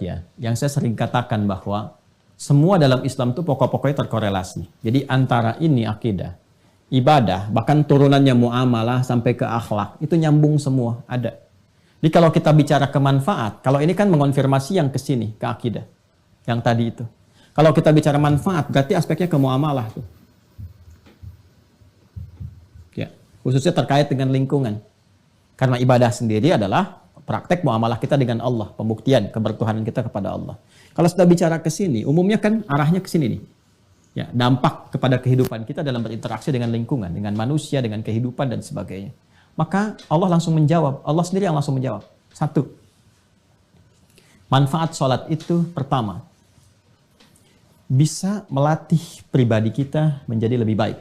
Ya, yang saya sering katakan bahwa semua dalam Islam itu pokok-pokoknya terkorelasi. Jadi antara ini akidah, ibadah, bahkan turunannya muamalah sampai ke akhlak, itu nyambung semua, ada. Jadi kalau kita bicara ke manfaat, kalau ini kan mengonfirmasi yang ke sini, ke akidah. Yang tadi itu. Kalau kita bicara manfaat, berarti aspeknya ke muamalah tuh. Ya, khususnya terkait dengan lingkungan. Karena ibadah sendiri adalah praktek muamalah kita dengan Allah, pembuktian kebertuhanan kita kepada Allah. Kalau sudah bicara ke sini, umumnya kan arahnya ke sini nih. Ya, dampak kepada kehidupan kita dalam berinteraksi dengan lingkungan, dengan manusia, dengan kehidupan dan sebagainya. Maka Allah langsung menjawab, Allah sendiri yang langsung menjawab. Satu, manfaat sholat itu pertama, bisa melatih pribadi kita menjadi lebih baik.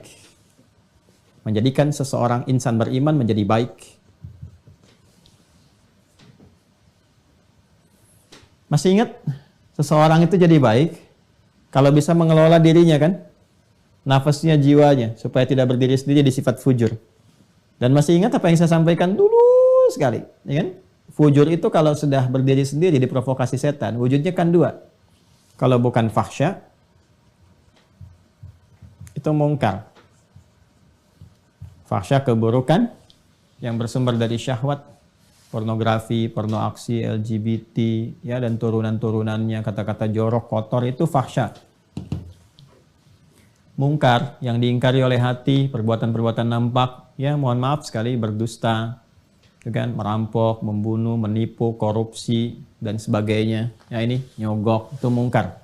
Menjadikan seseorang insan beriman menjadi baik. Masih ingat seseorang itu jadi baik kalau bisa mengelola dirinya kan? Nafasnya, jiwanya, supaya tidak berdiri sendiri di sifat fujur. Dan masih ingat apa yang saya sampaikan dulu sekali, ya kan? Fujur itu kalau sudah berdiri sendiri diprovokasi setan, wujudnya kan dua. Kalau bukan fahsya, itu mungkar. Fahsya keburukan yang bersumber dari syahwat, pornografi, porno aksi, LGBT, ya, dan turunan-turunannya, kata-kata jorok, kotor, itu fahsya. Mungkar yang diingkari oleh hati, perbuatan-perbuatan nampak, ya mohon maaf sekali, berdusta, kan, merampok, membunuh, menipu, korupsi, dan sebagainya. Ya ini nyogok, itu mungkar.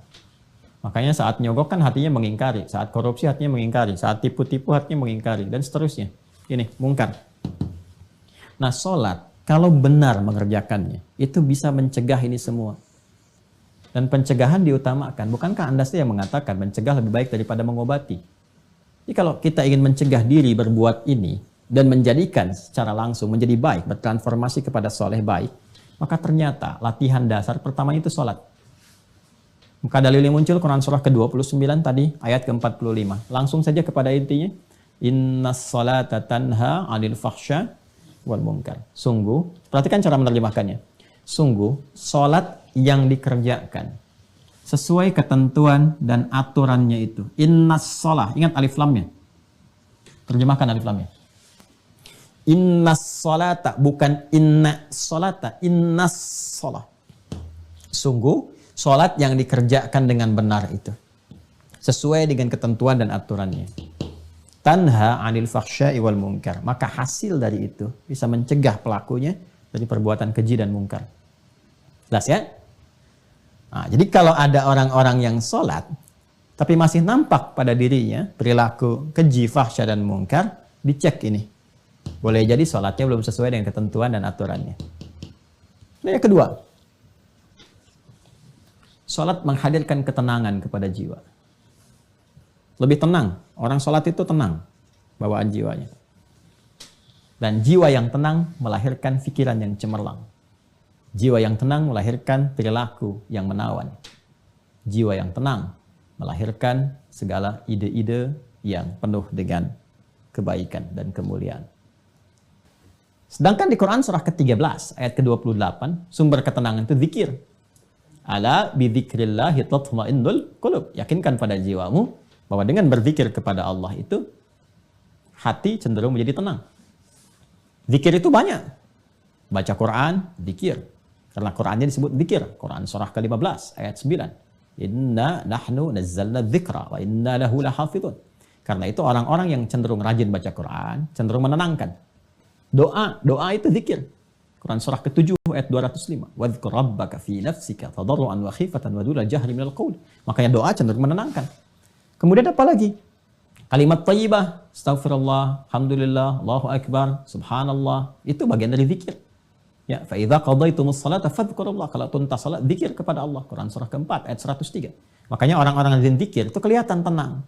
Makanya saat nyogok kan hatinya mengingkari, saat korupsi hatinya mengingkari, saat tipu-tipu hatinya mengingkari, dan seterusnya. Ini mungkar. Nah, sholat, kalau benar mengerjakannya, itu bisa mencegah ini semua. Dan pencegahan diutamakan. Bukankah Anda sih yang mengatakan mencegah lebih baik daripada mengobati? Jadi kalau kita ingin mencegah diri berbuat ini, dan menjadikan secara langsung menjadi baik, bertransformasi kepada soleh baik, maka ternyata latihan dasar pertama itu sholat. Maka dalil yang muncul Quran surah ke-29 tadi, ayat ke-45. Langsung saja kepada intinya. Innas sholata tanha 'anil fahsya wal munkar. Sungguh, perhatikan cara menerjemahkannya. Sungguh, sholat yang dikerjakan sesuai ketentuan dan aturannya itu. Innas sholah, ingat alif lamnya. Terjemahkan alif lamnya. Innas sholata, bukan inna sholata, innas sholah. Sungguh, sholat yang dikerjakan dengan benar itu sesuai dengan ketentuan dan aturannya. Tanha 'anil fahsya'i wal munkar. Maka hasil dari itu bisa mencegah pelakunya dari perbuatan keji dan munkar. Jelas ya? Nah, jadi kalau ada orang-orang yang sholat tapi masih nampak pada dirinya perilaku keji, fahsya dan munkar, dicek ini. Boleh jadi sholatnya belum sesuai dengan ketentuan dan aturannya. Nah, yang kedua, sholat menghadirkan ketenangan kepada jiwa. Lebih tenang. Orang sholat itu tenang bawaan jiwanya. Dan jiwa yang tenang melahirkan pikiran yang cemerlang. Jiwa yang tenang melahirkan perilaku yang menawan. Jiwa yang tenang melahirkan segala ide-ide yang penuh dengan kebaikan dan kemuliaan. Sedangkan di Quran surah ke-13 ayat ke-28, sumber ketenangan itu zikir. Ala bidzikrillahi tatma'innul qulub. Yakinkan pada jiwamu bahwa dengan berzikir kepada Allah itu hati cenderung menjadi tenang. Zikir itu banyak. Baca Quran, zikir. Karena Qurannya disebut zikir. Quran surah ke-15 ayat 9. Inna nahnu nazzalna dzikra wa inna lahu lahafidhun. Karena itu orang-orang yang cenderung rajin baca Quran, cenderung menenangkan. Doa itu zikir. Quran surah ke-7 ayat 205. Wadhkur rabbaka fi nafsika tadarruan wa khifatan wa duna jahri minal qaul. Makanya doa cenderung menenangkan. Kemudian apa lagi? Kalimat thayyibah, astaghfirullah, alhamdulillah, Allahu akbar, subhanallah, itu bagian dari zikir. Ya, fa idza qadaytumus salata fadhkurullah. Kalau tuntas salat, zikir kepada Allah. Quran surah ke-4 ayat 103. Makanya orang-orang yang zikir itu kelihatan tenang.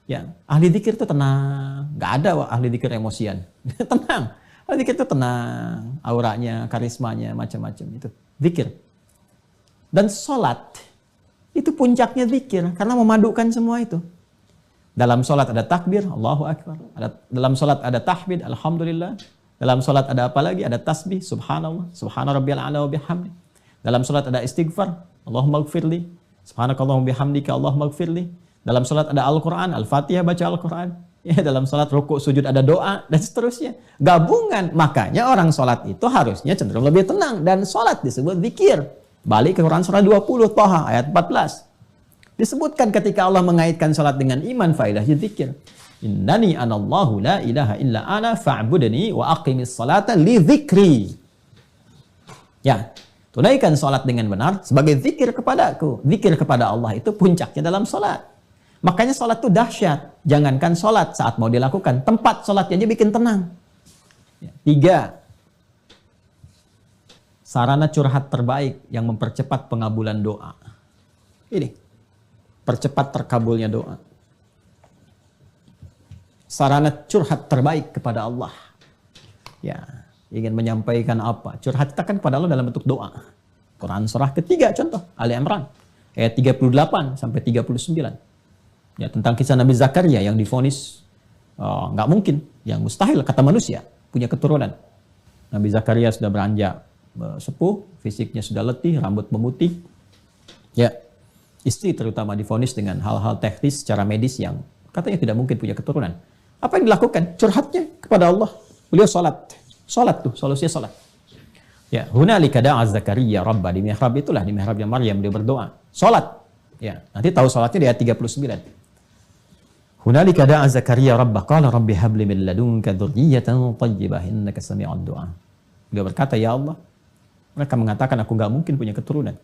Ya, ahli zikir itu tenang. Enggak ada ahli zikir emosian. Tenang. Ahli zikir itu tenang, auranya, karismanya, macam-macam itu. Zikir. Dan salat itu puncaknya zikir karena memadukan semua itu. Dalam sholat ada takbir, Allahu Akbar. Dalam sholat ada tahmid, Alhamdulillah. Dalam sholat ada apa lagi? Ada tasbih, Subhanallah, Subhana rabbiyal a'la wa bihamdi. Dalam sholat ada istighfar, Allahumma gfirli. Subhanakallahumma bihamdika, Allahumma gfirli. Dalam salat ada Al-Quran, Al-Fatihah baca Al-Quran. Ya, dalam salat rukuk sujud ada doa dan seterusnya. Gabungan. Makanya orang salat itu harusnya cenderung lebih tenang. Dan salat disebut zikir. Balik ke Quran surah 20, Thaha ayat 14. Disebutkan ketika Allah mengaitkan salat dengan iman, faedahnya zikir. Innani anallahu la ilaha illa ana fa'budni wa aqimis salata li dzikri. Ya, tunaikan salat dengan benar sebagai zikir kepadaku. Zikir kepada Allah itu puncaknya dalam salat. Makanya salat itu dahsyat. Jangankan salat saat mau dilakukan, tempat salatnya aja bikin tenang. Ya. 3. Sarana curhat terbaik yang mempercepat pengabulan doa. Ini, percepat terkabulnya doa. Sarana curhat terbaik kepada Allah. Ya, ingin menyampaikan apa? Curhat kita kan kepada Allah dalam bentuk doa. Quran surah ketiga contoh, Ali Imran ayat 38 sampai 39. Ya, tentang kisah Nabi Zakaria yang divonis nggak mungkin, yang mustahil kata manusia punya keturunan. Nabi Zakaria sudah beranjak sepuh, fisiknya sudah letih, rambut memutih. Ya, istri terutama divonis dengan hal-hal teknis secara medis yang katanya tidak mungkin punya keturunan. Apa yang dilakukan? Curhatnya kepada Allah. Beliau salat. Salat tuh, solusinya salat. Ya, hunalika da'a Zakaria Rabba, di mihrab itulah, di mihrabnya Maryam dia berdoa. Salat. Ya, nanti tahu salatnya di ayat 39. Hunalika da'a Zakaria Rabba qala rabbi habli min ladunka dzurriyyatan thayyibah innaka sami'ud du'a. Beliau berkata, ya Allah, mereka mengatakan aku enggak mungkin punya keturunan.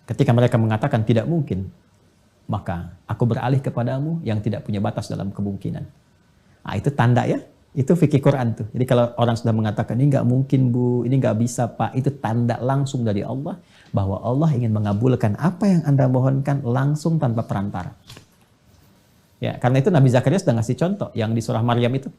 Ketika mereka mengatakan tidak mungkin, maka aku beralih kepadamu yang tidak punya batas dalam kemungkinan. Nah, itu tanda ya. Itu fikih Quran tuh. Jadi kalau orang sudah mengatakan ini nggak mungkin bu, ini nggak bisa pak, itu tanda langsung dari Allah bahwa Allah ingin mengabulkan apa yang Anda mohonkan langsung tanpa perantara. Ya, karena itu Nabi Zakaria sudah ngasih contoh yang di surah Maryam itu.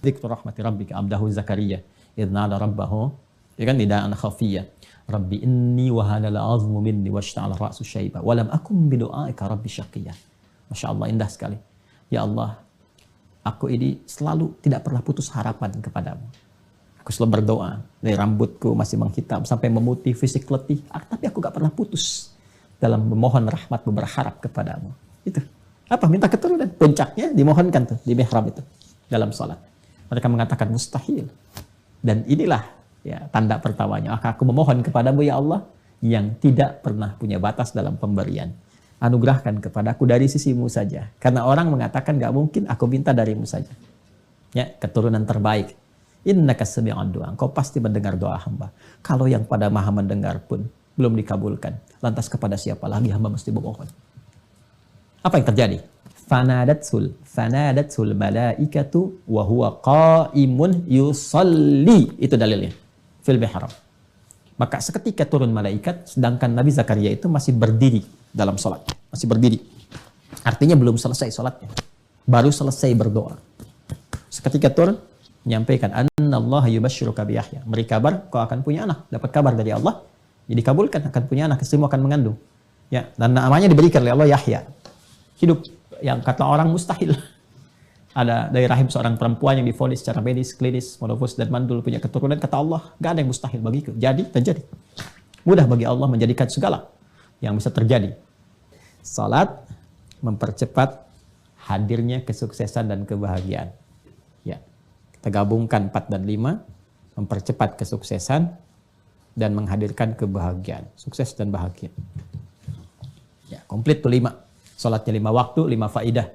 Dzikru rahmati rabbika abdahu Zakaria idz nada rabbahu, ya kan, nidaan khafiyah. Rabbi inni wahana al-'azmu minni washta'ala ra'su syaiba wa lam akum bi du'aika rabbi syaqiyya. Masya Allah, indah sekali. Ya Allah, aku ini selalu tidak pernah putus harapan kepadamu. Aku selalu berdoa, dari rambutku masih menghitam sampai memutih, fisik letih, tapi aku gak pernah putus dalam memohon rahmatmu, berharap kepadamu. Itu. Apa? Minta keturunan. Puncaknya dimohonkan tuh di mihrab itu dalam salat. Mereka mengatakan mustahil. Dan inilah ya tanda pertamanya. Maka aku memohon kepadamu ya Allah yang tidak pernah punya batas dalam pemberian. Anugerahkan kepadaku dari sisimu saja. Karena orang mengatakan gak mungkin, aku minta darimu saja. Ya, keturunan terbaik. Innaka sami'ud du'a. Engkau pasti mendengar doa hamba. Kalau yang pada maha mendengar pun belum dikabulkan, lantas kepada siapa lagi hamba mesti memohon? Apa yang terjadi? Fanadatsul malaikatu wa huwa qa'imun yusalli. Itu dalilnya. Fil mihrab. Maka seketika turun malaikat, sedangkan Nabi Zakaria itu masih berdiri dalam sholat. Masih berdiri. Artinya belum selesai sholatnya. Baru selesai berdoa. Seketika turun, menyampaikan, Annallaha yubashshiruka bi Yahya. Beri kabar, kau akan punya anak. Dapat kabar dari Allah. Jadi kabulkan, akan punya anak. Istrimu akan mengandung. Ya, dan namanya diberikan oleh Allah Yahya. Hidup yang kata orang mustahil. Ada dari rahim seorang perempuan yang divonis secara medis, klinis, monofus dan mandul punya keturunan, kata Allah, gak ada yang mustahil bagiku. Jadi, terjadi. Mudah bagi Allah menjadikan segala yang bisa terjadi. Salat mempercepat hadirnya kesuksesan dan kebahagiaan. Ya, kita gabungkan 4 dan 5, mempercepat kesuksesan dan menghadirkan kebahagiaan. Sukses dan bahagia. Ya, komplit tuh 5. Salatnya 5 waktu, 5 faidah.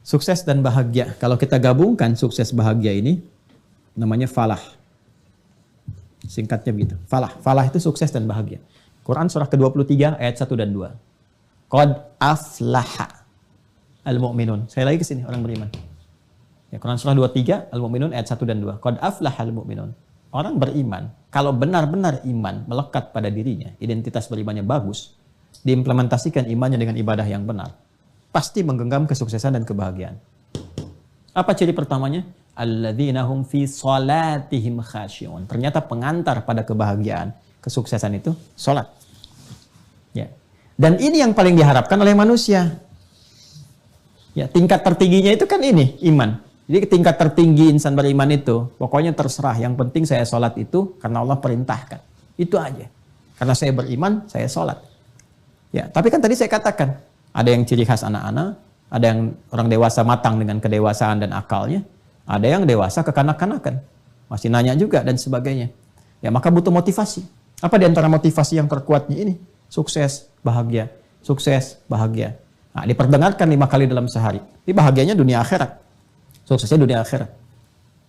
Sukses dan bahagia. Kalau kita gabungkan sukses bahagia ini, namanya falah. Singkatnya begitu. Falah. Falah itu sukses dan bahagia. Quran surah ke-23 ayat 1 dan 2. Qad aflaha al-mu'minun. Saya lagi ke sini, orang beriman. Ya, Quran surah 23 al-mu'minun ayat 1 dan 2. Qad aflaha al-mu'minun. Orang beriman, kalau benar-benar iman melekat pada dirinya, identitas berimannya bagus, diimplementasikan imannya dengan ibadah yang benar, pasti menggenggam kesuksesan dan kebahagiaan. Apa ciri pertamanya? Alladzina hum fi salatihim khashi'un. Ternyata pengantar pada kebahagiaan, kesuksesan itu salat. Ya. Dan ini yang paling diharapkan oleh manusia. Ya, tingkat tertingginya itu kan ini, iman. Jadi tingkat tertinggi insan beriman itu, pokoknya terserah, yang penting saya salat itu karena Allah perintahkan. Itu aja. Karena saya beriman, saya sholat. Ya, tapi kan tadi saya katakan, ada yang ciri khas anak-anak, ada yang orang dewasa matang dengan kedewasaan dan akalnya, ada yang dewasa kekanak-kanakan, masih nanya juga dan sebagainya. Ya, maka butuh motivasi. Apa di antara motivasi yang terkuatnya ini? Sukses, bahagia. Sukses, bahagia. Nah, diperdengarkan 5 kali dalam sehari. Ini bahagianya dunia akhirat. Suksesnya dunia akhirat.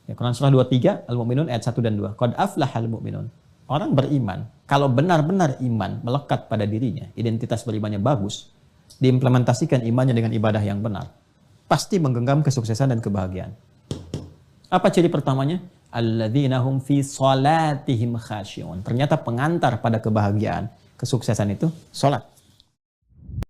Ya, Quran surah 23, Al-Mu'minun ayat 1 dan 2. Qad aflahal mu'minun. Orang beriman, kalau benar-benar iman melekat pada dirinya, identitas berimannya bagus, diimplementasikan imannya dengan ibadah yang benar, pasti menggenggam kesuksesan dan kebahagiaan. Apa ciri pertamanya? Alladzina hum fi salatihim khasyi'un. Ternyata pengantar pada kebahagiaan, kesuksesan itu salat.